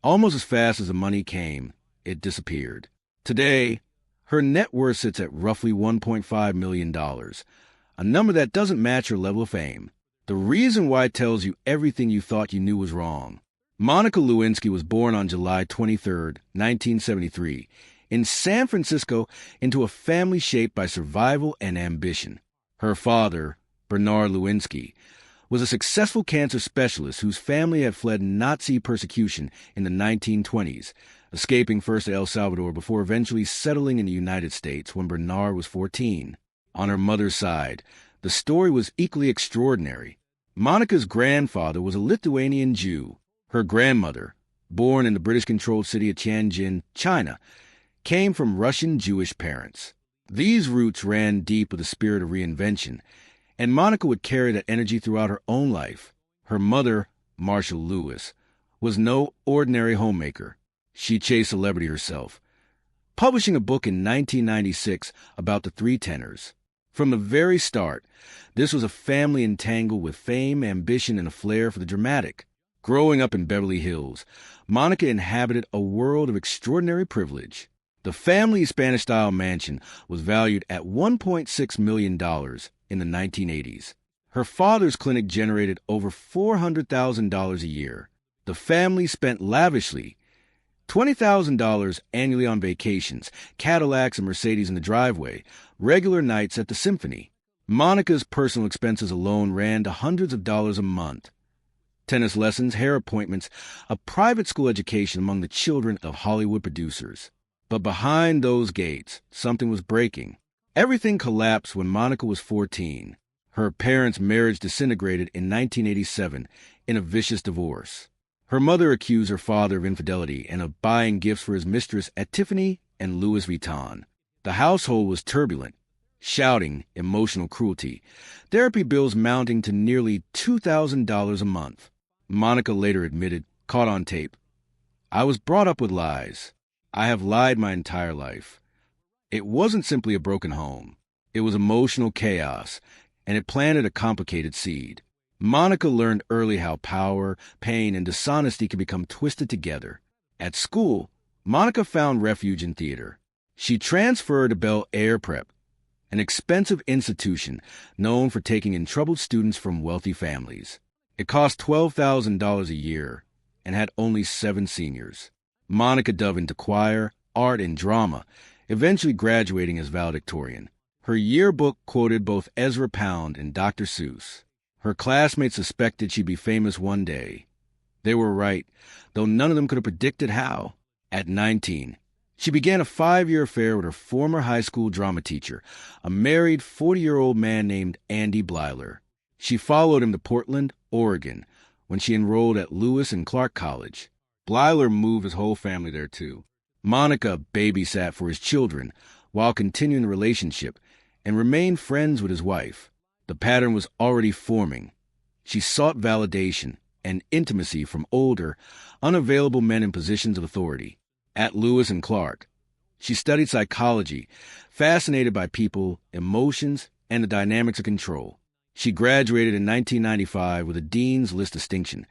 Almost as fast as the money came, it disappeared. Today, her net worth sits at roughly $1.5 million, a number that doesn't match her level of fame. The reason why tells you everything you thought you knew was wrong. Monica Lewinsky was born on July 23, 1973, in San Francisco into a family shaped by survival and ambition. Her father, Bernard Lewinsky, was a successful cancer specialist whose family had fled Nazi persecution in the 1920s, escaping first to El Salvador before eventually settling in the United States when Bernard was 14. On her mother's side, the story was equally extraordinary. Monica's grandfather was a Lithuanian Jew. Her grandmother, born in the British-controlled city of Tianjin, China, came from Russian Jewish parents. These roots ran deep with a spirit of reinvention, and Monica would carry that energy throughout her own life. Her mother, Marcia Lewis, was no ordinary homemaker. She chased celebrity herself, publishing a book in 1996 about the Three Tenors. From the very start, this was a family entangled with fame, ambition, and a flair for the dramatic. Growing up in Beverly Hills, Monica inhabited a world of extraordinary privilege. The family's Spanish-style mansion was valued at $1.6 million in the 1980s. Her father's clinic generated over $400,000 a year. The family spent lavishly, $20,000 annually on vacations, Cadillacs and Mercedes in the driveway, regular nights at the symphony. Monica's personal expenses alone ran to hundreds of dollars a month. Tennis lessons, hair appointments, a private school education among the children of Hollywood producers. But behind those gates, something was breaking. Everything collapsed when Monica was 14. Her parents' marriage disintegrated in 1987 in a vicious divorce. Her mother accused her father of infidelity and of buying gifts for his mistress at Tiffany and Louis Vuitton. The household was turbulent, shouting emotional cruelty, therapy bills mounting to nearly $2,000 a month. Monica later admitted, caught on tape, "I was brought up with lies. I have lied my entire life." It wasn't simply a broken home. It was emotional chaos, and it planted a complicated seed. Monica learned early how power, pain, and dishonesty can become twisted together. At school, Monica found refuge in theater. She transferred to Bel Air Prep, an expensive institution known for taking in troubled students from wealthy families. It cost $12,000 a year and had only 7 seniors. Monica dove into choir, art, and drama, eventually graduating as valedictorian. Her yearbook quoted both Ezra Pound and Dr. Seuss. Her classmates suspected she'd be famous one day. They were right, though none of them could have predicted how. At 19, she began a 5-year affair with her former high school drama teacher, a married 40-year-old man named Andy Blyler. She followed him to Portland, Oregon, when she enrolled at Lewis and Clark College. Blyler moved his whole family there, too. Monica babysat for his children while continuing the relationship and remained friends with his wife. The pattern was already forming. She sought validation and intimacy from older, unavailable men in positions of authority. At Lewis and Clark, she studied psychology, fascinated by people, emotions, and the dynamics of control. She graduated in 1995 with a Dean's List distinction,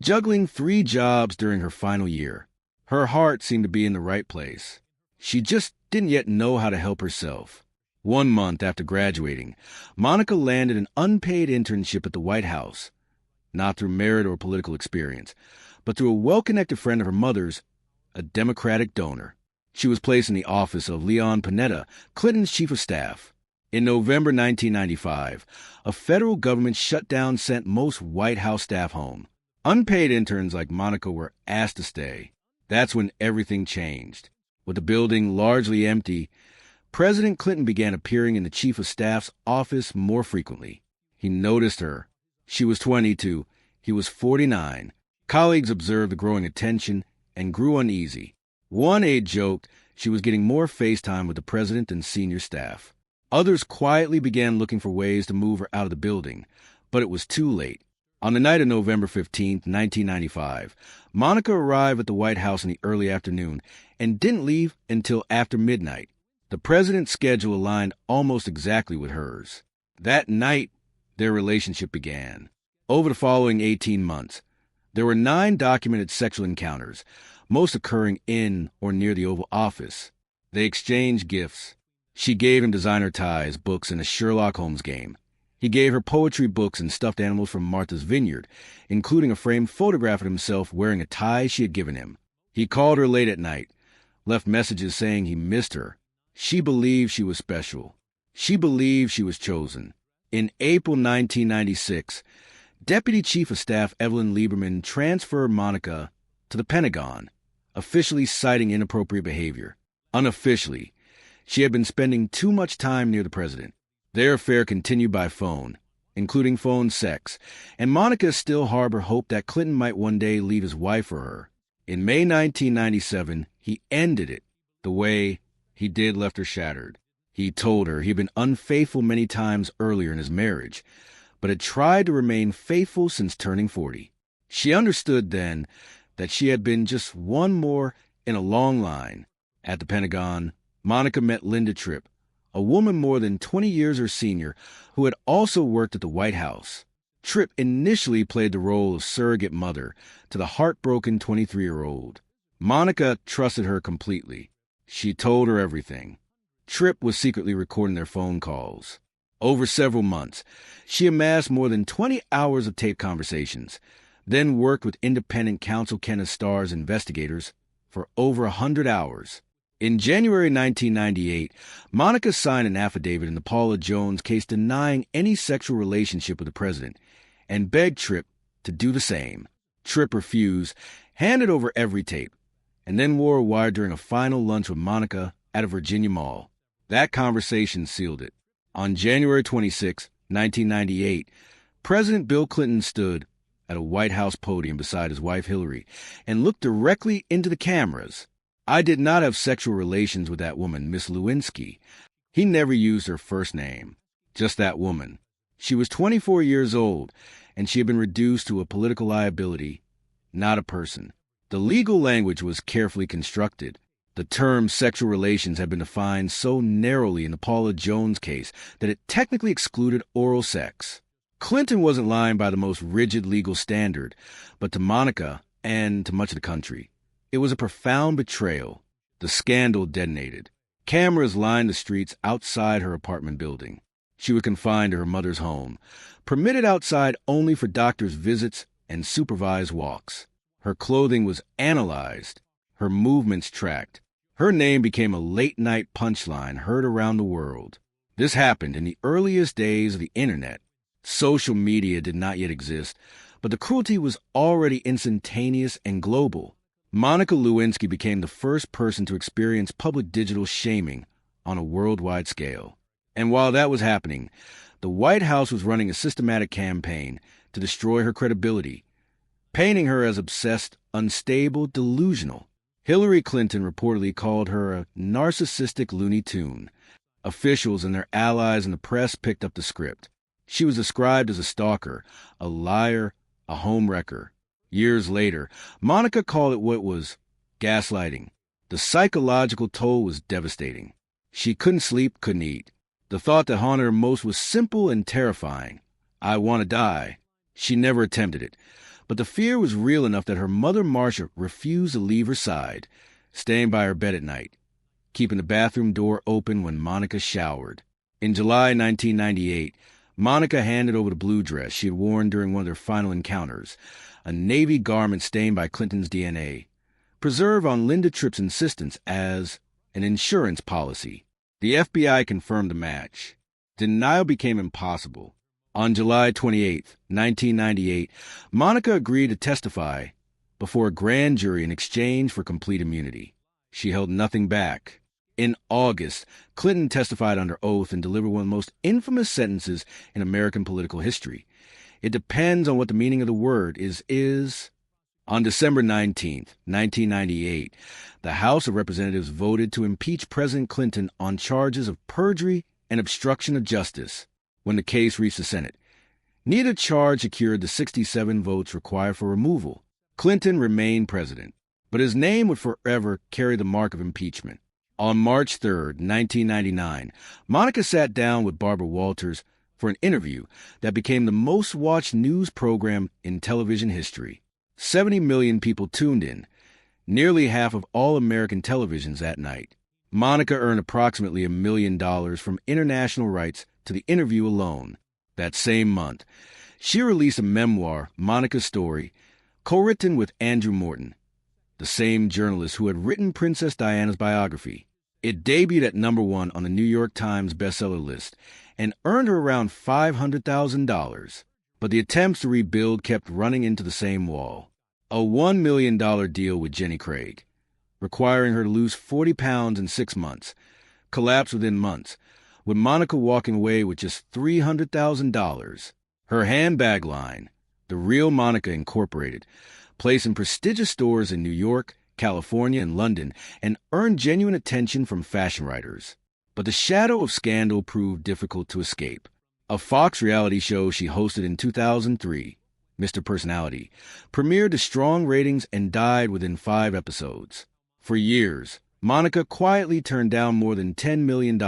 juggling 3 jobs during her final year. Her heart seemed to be in the right place. She just didn't yet know how to help herself. 1 month after graduating, Monica landed an unpaid internship at the White House, not through merit or political experience, but through a well-connected friend of her mother's, a Democratic donor. She was placed in the office of Leon Panetta, Clinton's chief of staff. In November 1995, a federal government shutdown sent most White House staff home. Unpaid interns like Monica were asked to stay. That's when everything changed. With the building largely empty, President Clinton began appearing in the chief of staff's office more frequently. He noticed her. She was 22. He was 49. Colleagues observed the growing attention and grew uneasy. One aide joked she was getting more face time with the president than senior staff. Others quietly began looking for ways to move her out of the building, but it was too late. On the night of November 15, 1995, Monica arrived at the White House in the early afternoon and didn't leave until after midnight. The president's schedule aligned almost exactly with hers. That night, their relationship began. Over the following 18 months, There were 9 documented sexual encounters, most occurring in or near the Oval Office. They exchanged gifts. She gave him designer ties, books, and a Sherlock Holmes game. He gave her poetry, books, and stuffed animals from Martha's Vineyard, including a framed photograph of himself wearing a tie she had given him. He called her late at night, left messages saying he missed her. She believed she was special. She believed she was chosen. In April 1996, Deputy Chief of Staff Evelyn Lieberman transferred Monica to the Pentagon, officially citing inappropriate behavior. Unofficially, she had been spending too much time near the president. Their affair continued by phone, including phone sex, and Monica still harbored hope that Clinton might one day leave his wife for her. In May 1997, he ended it the way he did left her shattered. He told her he'd been unfaithful many times earlier in his marriage, but had tried to remain faithful since turning 40. She understood then that she had been just one more in a long line. At the Pentagon, Monica met Linda Tripp, a woman more than 20 years her senior who had also worked at the White House. Tripp initially played the role of surrogate mother to the heartbroken 23-year-old. Monica trusted her completely. She told her everything. Tripp was secretly recording their phone calls. Over several months, she amassed more than 20 hours of taped conversations, then worked with independent counsel Kenneth Starr's investigators for over 100 hours. In January 1998, Monica signed an affidavit in the Paula Jones case denying any sexual relationship with the president and begged Tripp to do the same. Tripp refused, handed over every tape, and then wore a wire during a final lunch with Monica at a Virginia mall. That conversation sealed it. On January 26, 1998, President Bill Clinton stood at a White House podium beside his wife Hillary and looked directly into the cameras. "I did not have sexual relations with that woman, Miss Lewinsky." He never used her first name, just that woman. She was 24 years old, and she had been reduced to a political liability, not a person. The legal language was carefully constructed. The term sexual relations had been defined so narrowly in the Paula Jones case that it technically excluded oral sex. Clinton wasn't lying by the most rigid legal standard, but to Monica and to much of the country, it was a profound betrayal. The scandal detonated. Cameras lined the streets outside her apartment building. She was confined to her mother's home, permitted outside only for doctors' visits and supervised walks. Her clothing was analyzed, her movements tracked. Her name became a late-night punchline heard around the world. This happened in the earliest days of the internet. Social media did not yet exist, but the cruelty was already instantaneous and global. Monica Lewinsky became the first person to experience public digital shaming on a worldwide scale. And while that was happening, the White House was running a systematic campaign to destroy her credibility, painting her as obsessed, unstable, delusional. Hillary Clinton reportedly called her a narcissistic Looney Tune. Officials and their allies in the press picked up the script. She was described as a stalker, a liar, a homewrecker. Years later, Monica called it what it was: gaslighting. The psychological toll was devastating. She couldn't sleep, couldn't eat. The thought that haunted her most was simple and terrifying: I want to die. She never attempted it, but the fear was real enough that her mother, Marcia, refused to leave her side, staying by her bed at night, keeping the bathroom door open when Monica showered. In July 1998, Monica handed over the blue dress she had worn during one of their final encounters, a navy garment stained by Clinton's DNA, preserved on Linda Tripp's insistence as an insurance policy. The FBI confirmed the match. Denial became impossible. On July 28, 1998, Monica agreed to testify before a grand jury in exchange for complete immunity. She held nothing back. In August, Clinton testified under oath and delivered one of the most infamous sentences in American political history. It depends on what the meaning of the word is. On December 19, 1998, the House of Representatives voted to impeach President Clinton on charges of perjury and obstruction of justice. When the case reached the Senate, neither charge secured the 67 votes required for removal. Clinton remained president, but his name would forever carry the mark of impeachment. On March 3, 1999, Monica sat down with Barbara Walters for an interview that became the most-watched news program in television history. 70 million people tuned in, nearly half of all American televisions that night. Monica earned approximately $1 million from international rights to the interview alone. That same month, she released a memoir, Monica's Story, co-written with Andrew Morton, the same journalist who had written Princess Diana's biography. It debuted at #1 on the New York Times bestseller list and earned her around $500,000. But the attempts to rebuild kept running into the same wall. A $1 million deal with Jenny Craig, requiring her to lose 40 pounds in 6 months, collapsed within months, with Monica walking away with just $300,000. Her handbag line, The Real Monica Incorporated, placed in prestigious stores in New York, California, and London, and earned genuine attention from fashion writers. But the shadow of scandal proved difficult to escape. A Fox reality show she hosted in 2003, Mr. Personality, premiered to strong ratings and died within 5 episodes. For years, Monica quietly turned down more than $10 million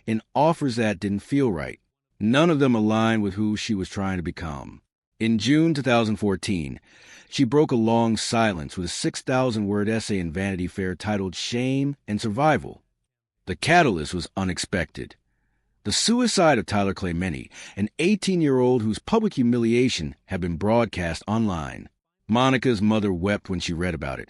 in offers that didn't feel right. None of them aligned with who she was trying to become. In June 2014, she broke a long silence with a 6,000-word essay in Vanity Fair titled Shame and Survival. The catalyst was unexpected. The suicide of Tyler Clementi, an 18-year-old whose public humiliation had been broadcast online. Monica's mother wept when she read about it,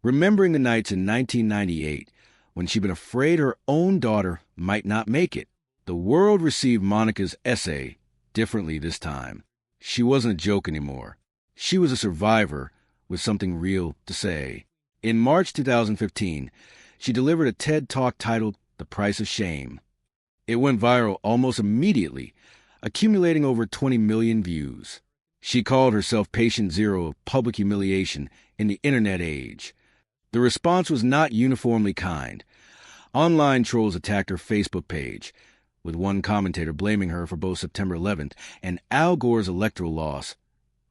remembering the nights in 1998 when she'd been afraid her own daughter might not make it. The world received Monica's essay differently this time. She wasn't a joke anymore. She was a survivor with something real to say. In March 2015, she delivered a TED Talk titled The Price of Shame. It went viral almost immediately, accumulating over 20 million views. She called herself patient zero of public humiliation in the internet age. The response was not uniformly kind. Online trolls attacked her Facebook page, with one commentator blaming her for both September 11th and Al Gore's electoral loss.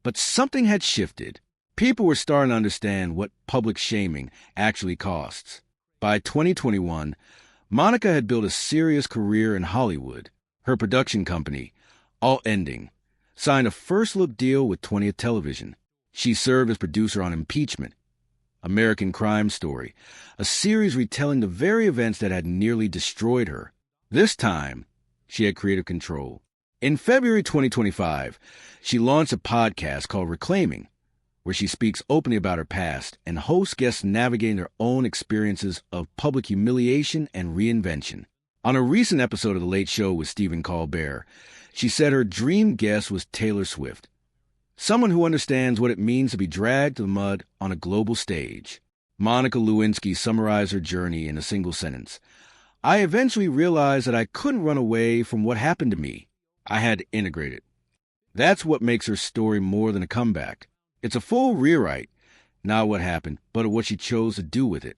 But something had shifted. People were starting to understand what public shaming actually costs. By 2021, Monica had built a serious career in Hollywood. Her production company, Alt Ending, signed a first-look deal with 20th Television. She served as producer on Impeachment, American Crime Story, a series retelling the very events that had nearly destroyed her. This time, she had creative control. In February 2025, she launched a podcast called Reclaiming, where she speaks openly about her past and hosts guests navigating their own experiences of public humiliation and reinvention. On a recent episode of The Late Show with Stephen Colbert, she said her dream guest was Taylor Swift, someone who understands what it means to be dragged to the mud on a global stage. Monica Lewinsky summarized her journey in a single sentence. I eventually realized that I couldn't run away from what happened to me. I had to integrate it. That's what makes her story more than a comeback. It's a full rewrite, not what happened, but what she chose to do with it.